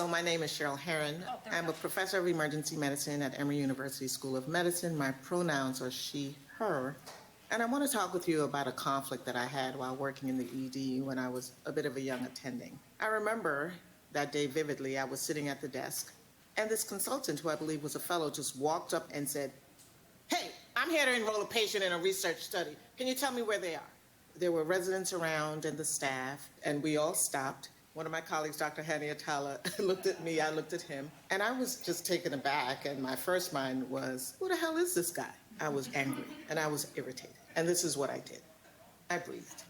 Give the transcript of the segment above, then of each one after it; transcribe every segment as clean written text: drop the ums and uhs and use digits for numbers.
Hello, my name is Cheryl Herron. I'm a professor of emergency medicine at Emory University School of Medicine. My pronouns are she, her. And I want to talk with you about a conflict that I had while working in the ED when I was a bit of a young attending. I remember that day vividly. I was sitting at the desk, and this consultant, who I believe was a fellow, just walked up and said, "Hey, I'm here to enroll a patient in a research study. Can you tell me where they are?" There were residents around and the staff, and we all stopped. One of my colleagues, Dr. Annahieta, looked at me, I looked at him, and I was just taken aback, and my first mind was, who the hell is this guy? I was angry, and I was irritated, and this is what I did. I breathed,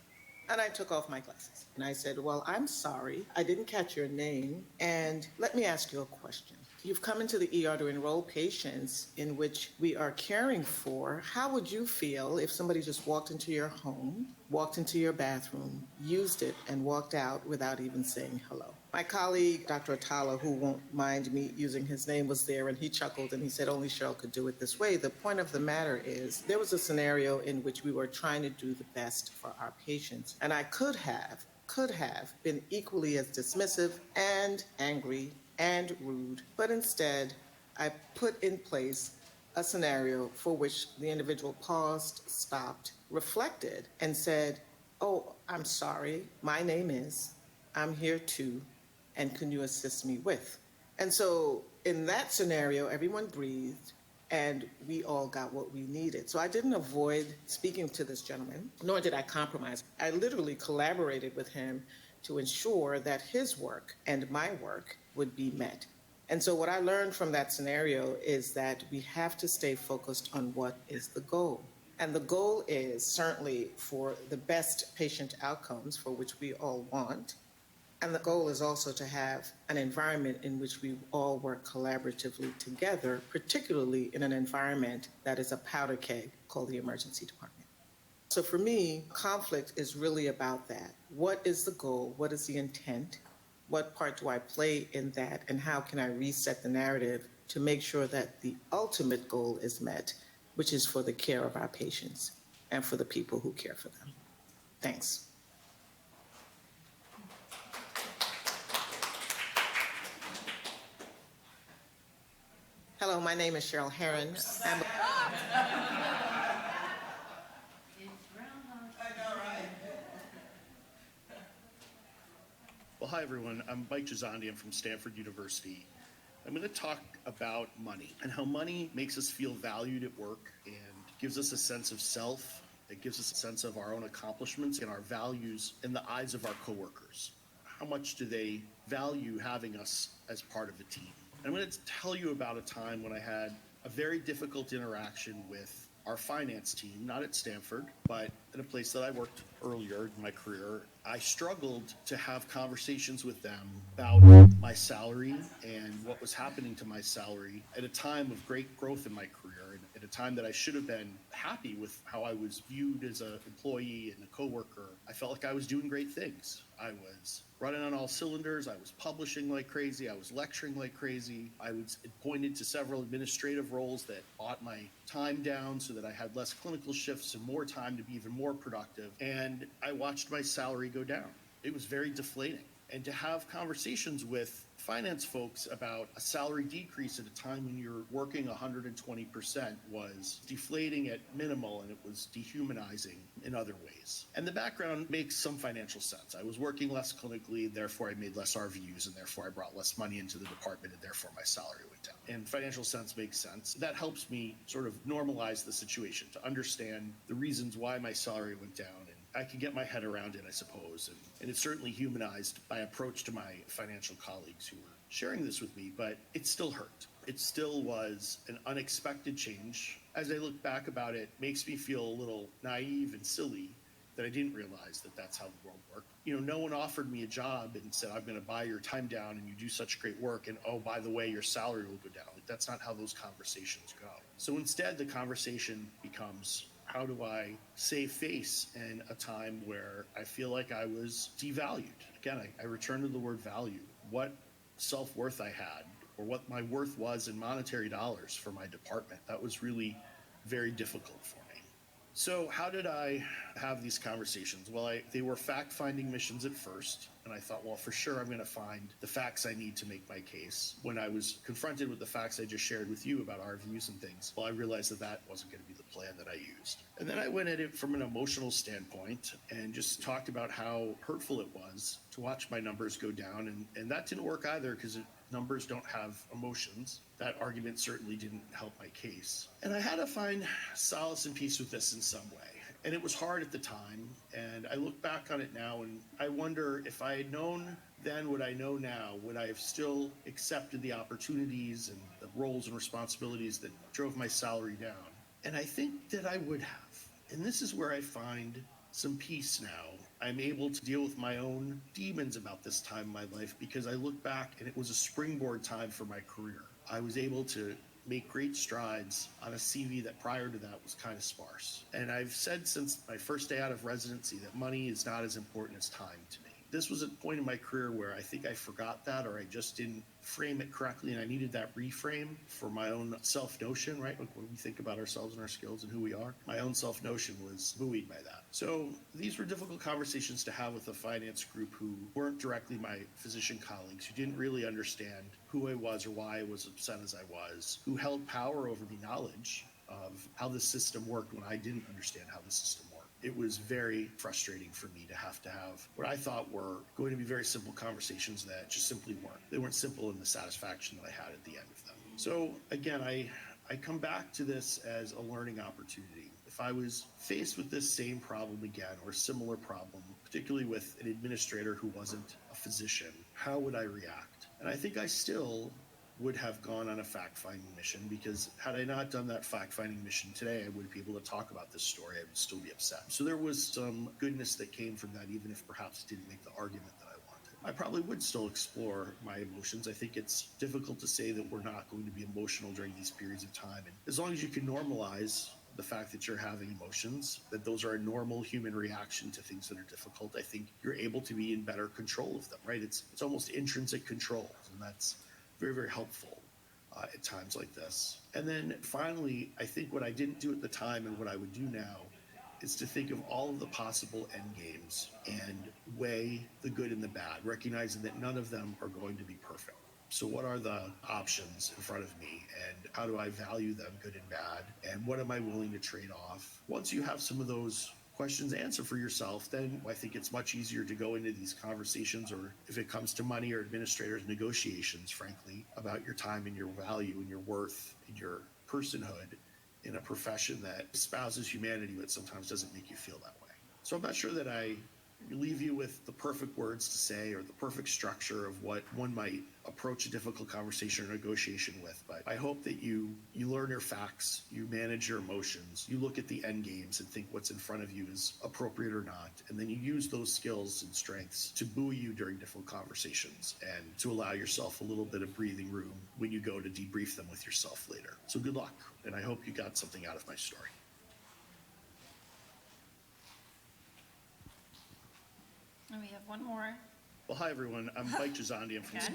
and I took off my glasses, and I said, well, I'm sorry, I didn't catch your name, and let me ask you a question. You've come into the ER to enroll patients in which we are caring for. How would you feel if somebody just walked into your home, walked into your bathroom, used it, and walked out without even saying hello? My colleague, Dr. Atala, who won't mind me using his name, was there, and he chuckled, and he said only Cheryl could do it this way. The point of the matter is there was a scenario in which we were trying to do the best for our patients, and I could have been equally as dismissive and angry and rude, but instead I put in place a scenario for which the individual paused, stopped, reflected, and said, oh, I'm sorry, my name is, I'm here too, and can you assist me with? And so in that scenario, everyone breathed, and we all got what we needed. So I didn't avoid speaking to this gentleman, nor did I compromise. I literally collaborated with him to ensure that his work and my work would be met. And so what I learned from that scenario is that we have to stay focused on what is the goal. And the goal is certainly for the best patient outcomes, for which we all want. And the goal is also to have an environment in which we all work collaboratively together, particularly in an environment that is a powder keg called the emergency department. So for me, conflict is really about that. What is the goal? What is the intent? What part do I play in that? And how can I reset the narrative to make sure that the ultimate goal is met, which is for the care of our patients and for the people who care for them? Thanks. Hello, my name is Cheryl Herron. Well, hi everyone, I'm Mike Gisandi, I'm from Stanford University. I'm going to talk about money and how money makes us feel valued at work and gives us a sense of self. It gives us a sense of our own accomplishments and our values in the eyes of our coworkers. How much do they value having us as part of a team? I'm going to tell you about a time when I had a very difficult interaction with our finance team, not at Stanford, but at a place that I worked earlier in my career. I struggled to have conversations with them about my salary and what was happening to my salary at a time of great growth in my career, and at a time that I should have been happy with how I was viewed as an employee and a coworker. I felt like I was doing great things. I was running on all cylinders. I was publishing like crazy. I was lecturing like crazy. I was appointed to several administrative roles that brought my time down so that I had less clinical shifts and more time to be even more productive. And I watched my salary go down. It was very deflating. And to have conversations with finance folks about a salary decrease at a time when you're working 120% was deflating at minimal, and it was dehumanizing in other ways. And the background makes some financial sense. I was working less clinically, therefore I made less RVUs, and therefore I brought less money into the department, and therefore my salary went down. And financial sense makes sense. That helps me sort of normalize the situation, to understand the reasons why my salary went down. I can get my head around it, I suppose. And it certainly humanized my approach to my financial colleagues who were sharing this with me, but it still hurt. It still was an unexpected change. As I look back about it, it makes me feel a little naive and silly that I didn't realize that that's how the world worked. No one offered me a job and said, I'm going to buy your time down and you do such great work, and oh, by the way, your salary will go down. That's not how those conversations go. So instead, the conversation becomes, how do I save face in a time where I feel like I was devalued? Again, I return to the word value. What self-worth I had, or what my worth was in monetary dollars for my department, that was really very difficult for me. So how did I have these conversations? Well, they were fact-finding missions at first, and I thought, well, for sure I'm going to find the facts I need to make my case. When I was confronted with the facts I just shared with you about our views and things, well, I realized that that wasn't going to be the plan that I used. And then I went at it from an emotional standpoint and just talked about how hurtful it was to watch my numbers go down, and that didn't work either because numbers don't have emotions. That argument certainly didn't help my case. And I had to find solace and peace with this in some way. And it was hard at the time. And I look back on it now and I wonder if I had known then what I know now, would I have still accepted the opportunities and the roles and responsibilities that drove my salary down? And I think that I would have. And this is where I find some peace now. I'm able to deal with my own demons about this time in my life because I look back and it was a springboard time for my career. I was able to make great strides on a CV that prior to that was kind of sparse. And I've said since my first day out of residency that money is not as important as time to me. This was a point in my career where I think I forgot that, or I just didn't frame it correctly, and I needed that reframe for my own self-notion, right? Like when we think about ourselves and our skills and who we are, my own self-notion was buoyed by that. So these were difficult conversations to have with a finance group who weren't directly my physician colleagues, who didn't really understand who I was or why I was upset as I was, who held power over the knowledge of how the system worked when I didn't understand how the system worked. It was very frustrating for me to have what I thought were going to be very simple conversations that just simply weren't. They weren't simple in the satisfaction that I had at the end of them. So again, I come back to this as a learning opportunity. If I was faced with this same problem again or a similar problem, particularly with an administrator who wasn't a physician, how would I react? And I think I still would have gone on a fact-finding mission, because had I not done that fact-finding mission today, I wouldn't be able to talk about this story. I would still be upset. So there was some goodness that came from that, even if perhaps it didn't make the argument that I wanted. I probably would still explore my emotions. I think it's difficult to say that we're not going to be emotional during these periods of time. And as long as you can normalize the fact that you're having emotions, that those are a normal human reaction to things that are difficult, I think you're able to be in better control of them, right? It's almost intrinsic control, and that's very, very helpful at times like this. And then finally, I think what I didn't do at the time and what I would do now is to think of all of the possible end games and weigh the good and the bad, recognizing that none of them are going to be perfect. So what are the options in front of me, and how do I value them, good and bad, and what am I willing to trade off? Once you have some of those questions answered for yourself, then I think it's much easier to go into these conversations, or if it comes to money or administrators, negotiations, frankly, about your time and your value and your worth and your personhood in a profession that espouses humanity but sometimes doesn't make you feel that way. So I'm not sure that I leave you with the perfect words to say or the perfect structure of what one might approach a difficult conversation or negotiation with, but I hope that you learn your facts, you manage your emotions, you look at the end games and think what's in front of you is appropriate or not, and then you use those skills and strengths to buoy you during difficult conversations and to allow yourself a little bit of breathing room when you go to debrief them with yourself later. So good luck, and I hope you got something out of my story. And we have one more. Well, hi, everyone. I'm Mike Gisandi. I'm from... Okay.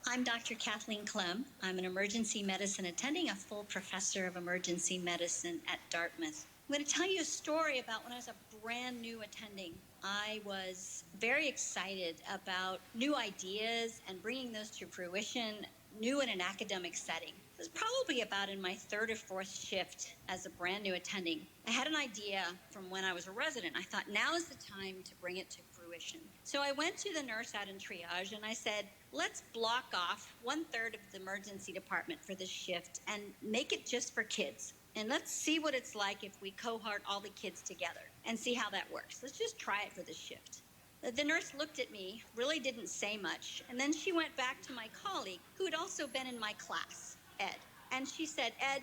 I'm Dr. Kathleen Clem. I'm an emergency medicine attending, a full professor of emergency medicine at Dartmouth. I'm going to tell you a story about when I was a brand new attending. I was very excited about new ideas and bringing those to fruition, new in an academic setting. It was probably about in my third or fourth shift as a brand new attending. I had an idea from when I was a resident. I thought, now is the time to bring it to fruition. So I went to the nurse out in triage and I said, let's block off 1/3 of the emergency department for this shift and make it just for kids. And let's see what it's like if we cohort all the kids together and see how that works. Let's just try it for this shift. The nurse looked at me, really didn't say much, and then she went back to my colleague who had also been in my class, Ed. And she said, Ed,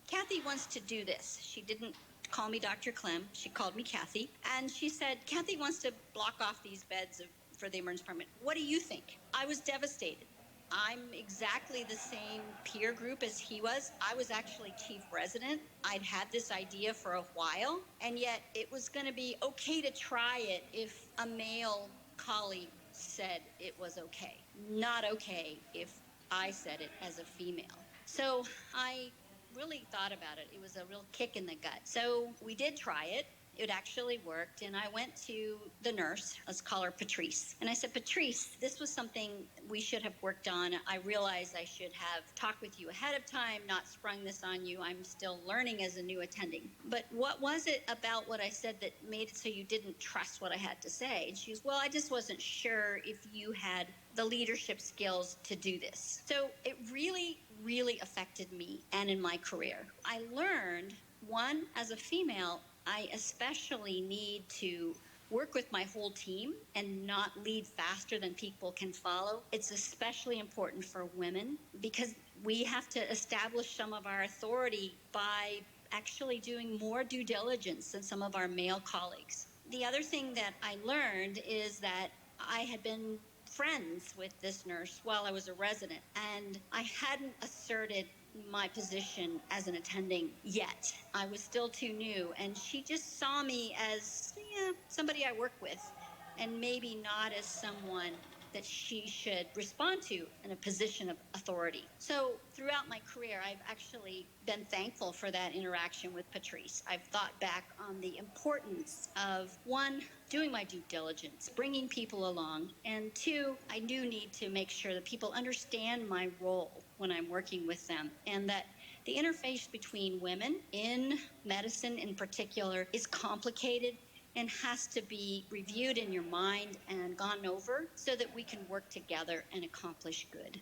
Kathy wants to do this. She didn't call me Dr. Clem. She called me Kathy. And she said, Kathy wants to block off these beds for the emergency department. What do you think? I was devastated. I'm exactly the same peer group as he was. I was actually chief resident. I'd had this idea for a while, and yet it was going to be okay to try it if a male colleague said it was okay. Not okay if I said it as a female. So I really thought about it. It was a real kick in the gut. So we did try it. It actually worked. And I went to the nurse, let's call her Patrice. And I said, Patrice, this was something we should have worked on. I realized I should have talked with you ahead of time, not sprung this on you. I'm still learning as a new attending. But what was it about what I said that made it so you didn't trust what I had to say? And she was, well, I just wasn't sure if you had the leadership skills to do this. So it really, really affected me and in my career. I learned, one, as a female, I especially need to work with my whole team and not lead faster than people can follow. It's especially important for women because we have to establish some of our authority by actually doing more due diligence than some of our male colleagues. The other thing that I learned is that I had been friends with this nurse while I was a resident, and I hadn't asserted my position as an attending yet. I was still too new, and she just saw me as somebody I work with, and maybe not as someone that she should respond to in a position of authority. So throughout my career, I've actually been thankful for that interaction with Patrice. I've thought back on the importance of, one, doing my due diligence, bringing people along, and two, I do need to make sure that people understand my role when I'm working with them, and that the interface between women in medicine in particular is complicated and has to be reviewed in your mind and gone over so that we can work together and accomplish good.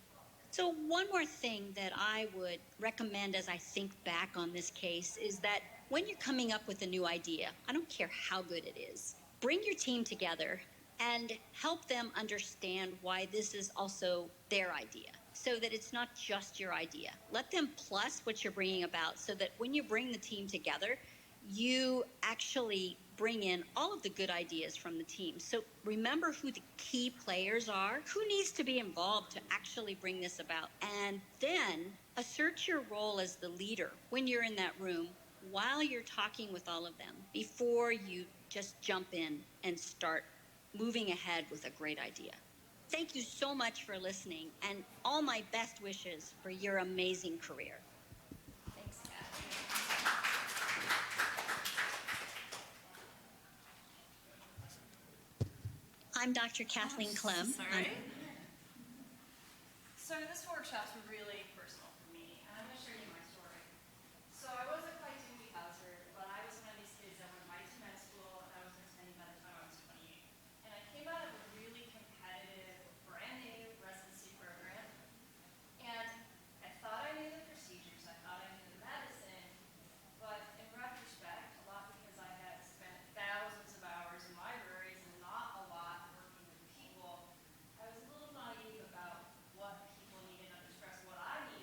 So one more thing that I would recommend as I think back on this case is that when you're coming up with a new idea, I don't care how good it is, bring your team together and help them understand why this is also their idea, so that it's not just your idea. Let them plus what you're bringing about so that when you bring the team together, you actually bring in all of the good ideas from the team. So remember who the key players are, who needs to be involved to actually bring this about, and then assert your role as the leader when you're in that room while you're talking with all of them before you just jump in and start moving ahead with a great idea. Thank you so much for listening, and all my best wishes for your amazing career. Thanks, Kat. I'm Dr. Kathleen Clem. Sorry. So this workshop's really personal for me, and I'm going to share you my story. So I wasn't quite doing hazard, but I was one of these kids that went right to med school, and I was attending by the time I was 28. And I came out of a really competitive, brand new residency program, and I thought I knew the procedures, I thought I knew the medicine, but in retrospect, a lot because I had spent thousands of hours in libraries and not a lot working with people, I was a little naive about what people needed to express, what I needed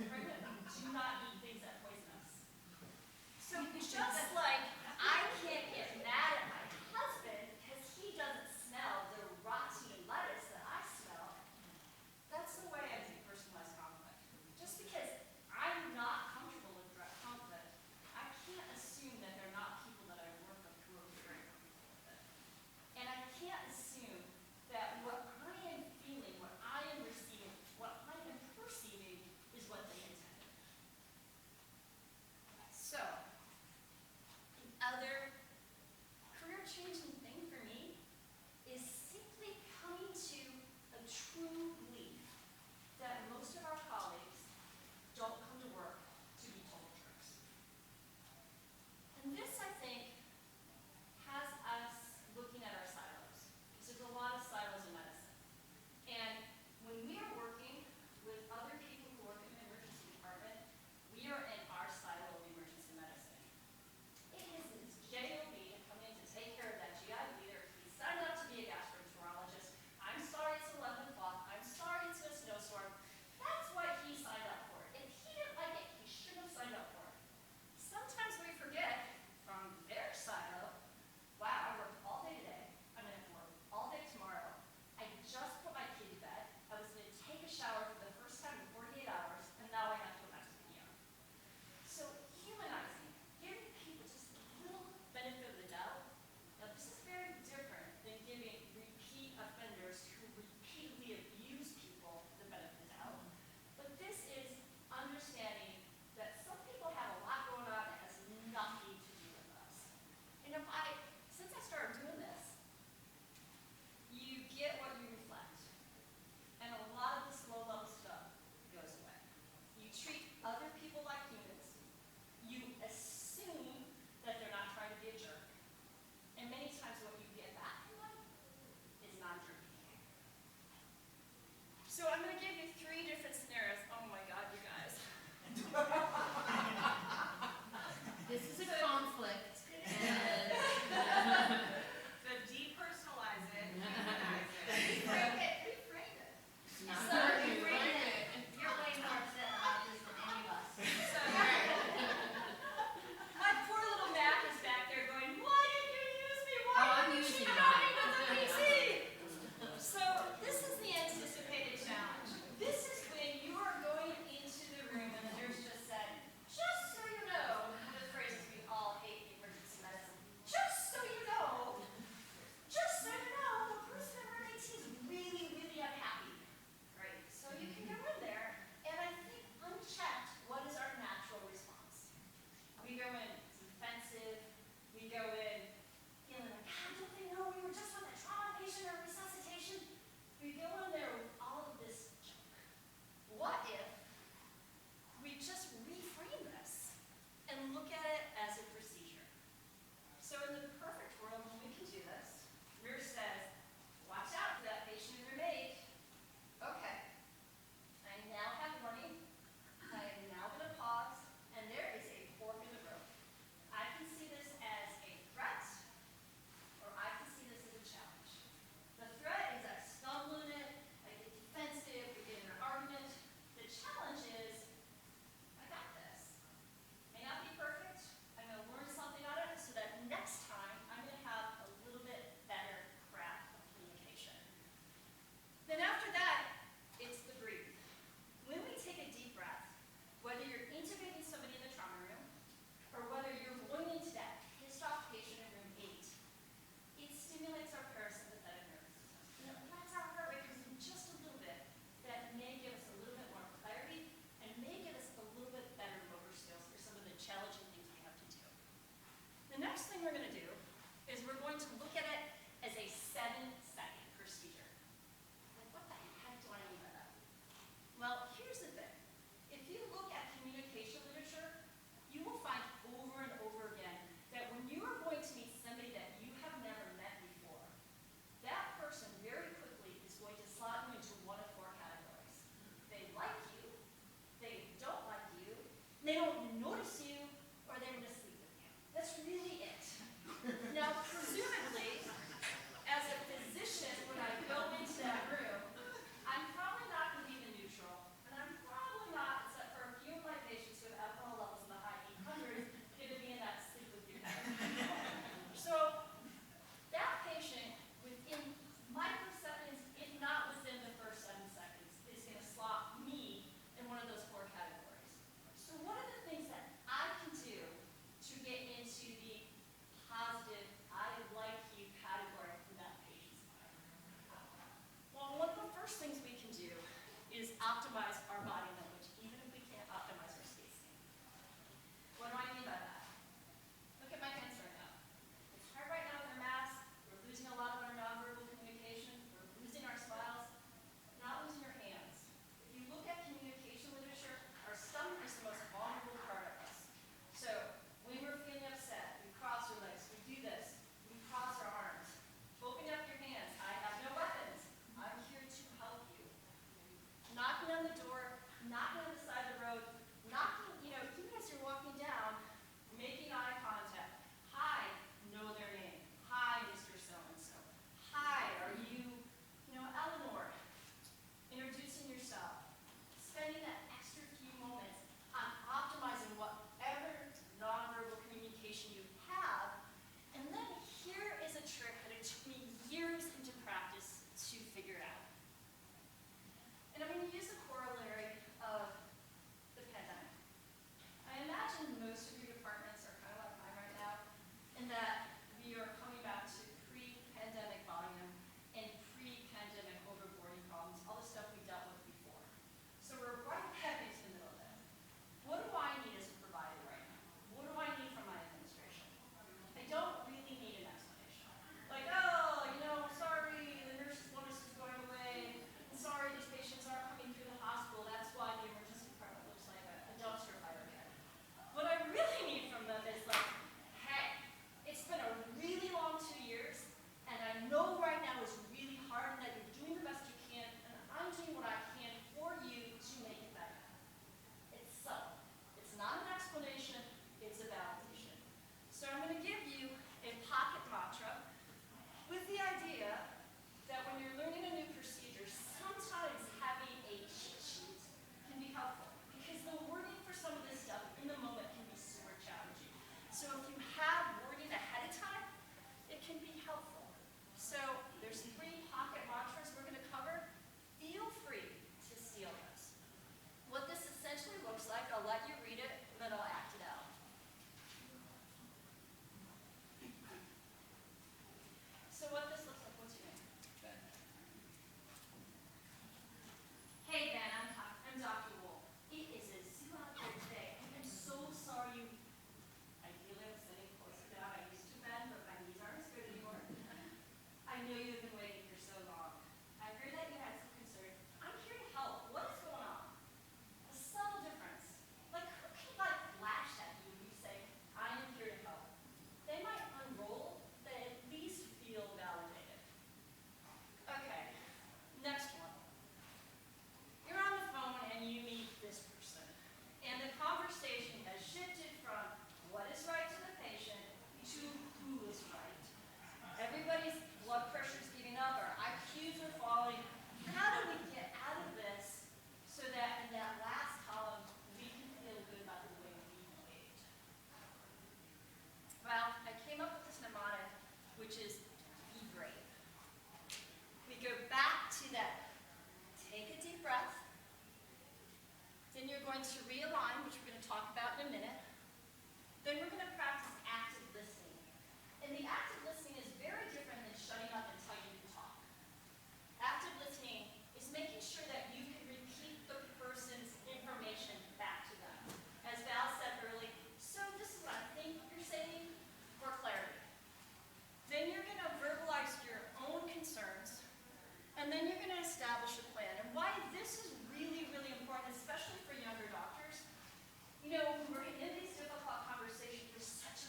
pregnant do not eat things that poison us. So just like I can't get mad at my husband because he doesn't smell the rotten lettuce that I smell, that's the way I do personalized conflict. Just because I'm not comfortable with direct conflict, I can't assume that they're not people that I work with who are very comfortable with it. And I can't assume that what I am feeling, what I am receiving, what I am perceiving is what they intended. So, the other career-changing thing for me is simply coming to a true belief that most of our colleagues don't come to work to be total jerks. And this, I think, has us looking at our silos. Because there's a lot of silos in medicine. And when we are working with other people who work in the emergency department, we are in our silo of emergency medicine. It is his job to come in to take care of that GI bleeder. He signed up to be a gastroenterologist. I'm sorry it's 11 o'clock. I'm sorry it's a snowstorm. That's why he signed up for it. If he didn't like it, he shouldn't have signed up for it. Sometimes we forget from their silo, wow, I worked all day today. I'm going to have to work all day tomorrow. I just put my kid to bed. I was going to take a shower for the first time in 48 hours, and now I have to go back to the ER. So humanizing, giving people just a little benefit of the doubt. Now this is very different than giving repeat offenders who repeatedly abuse people the benefit of the doubt. But this is understanding that some people have a lot going on that has nothing to do with us. And since I started doing this, you get what you reflect. And a lot of this low-level stuff goes away. You treat other people like humans. You assume that they're not trying to be a jerk. And many times what you get back from them is non-jerk behavior. So I'm going to give you 3 different scenarios. Oh my God, you guys. This is a conflict. So depersonalize it, humanize it. Reframe it. So reframe it. You're way more upset about this than any of us. So my poor little Mac is back there going, why didn't you use me? Why I'm didn't using you mine. help me with the PC? So this is the anticipated challenge. This is when you are going into the room and the nurse just said, just so you know, the phrases we all hate in emergency medicine, just so you know, the person in room 18 is really, really unhappy. Great. So you can go in there, and I think unchecked, what is our natural response? We go in defensive, we go in feeling like, God, don't they know we were just with a trauma patient or resuscitation? We go in there with all of this junk. What if we just reframe this and look at it as a procedure? So in the perfect world, when we can do this, nurse says, watch out for that patient in room 8. Okay. I now have money. I am now going to pause, and there is a fork in the road. I can see this as a threat, or I can see this as a challenge. The threat is I stumble in it, I get defensive, we get in an argument. The challenge is, I got this. May not be perfect. I'm going to learn something out of it so that next time I'm going to have a little bit better craft of communication. Then after that, it's the breathe. When we take a deep breath, whether you're intubating somebody in the trauma room or whether you're going into that pissed off patient in room 8, it stimulates our parasympathetic nervous system. And it lets our heart rate goes in just a little bit. That may give us a little bit more clarity and may give us a little bit better motor skills for some of the challenging things we have to do. The next thing we're going to do is we're going to look at it as a 7-second procedure. Like, what the heck do I mean by that? Well, here's the thing. If you look at communication literature, you will find over and over again that when you are going to meet somebody that you have never met before, that person very quickly is going to slot you into one of 4 categories. They like you, they don't like you, they don't notice you, or they want to sleep with you. That's really it. Now, presumably, as a physician, when I go into that room, I'm probably not going to be the neutral, and I'm probably not, except for a going to realign, which we're going to talk about in a minute. Then we're going to practice active listening. And the active listening is very different than shutting up until you can talk. Active listening is making sure that you can repeat the person's information back to them. As Val said earlier, so this is what I think you're saying, for clarity. Then you're going to verbalize your own concerns, and then you're going to establish a plan. And why this is really, really important, especially for younger doctors, you know, when we're in these difficult conversations, there's such a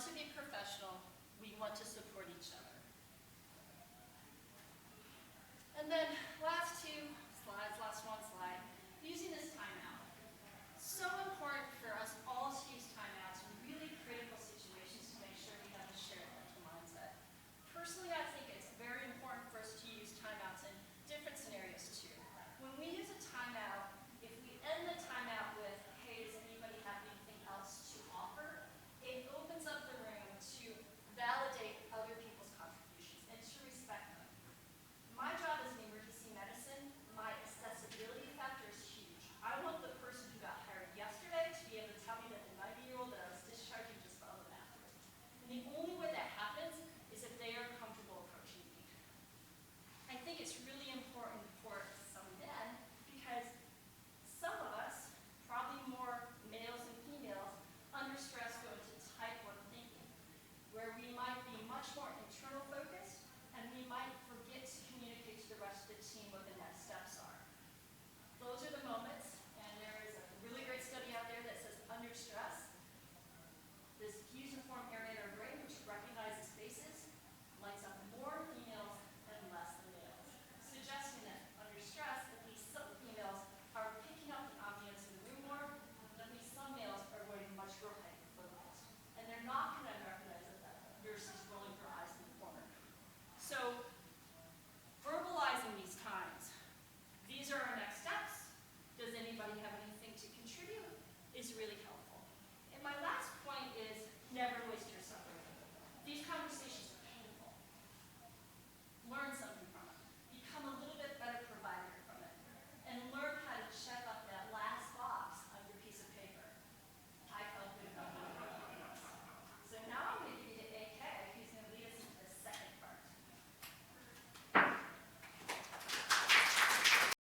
to be professional. We want to support each other. And then last one slide, using this timeout. So important for us all to use timeouts in really critical situations to make sure we have a shared mental mindset. Personally, I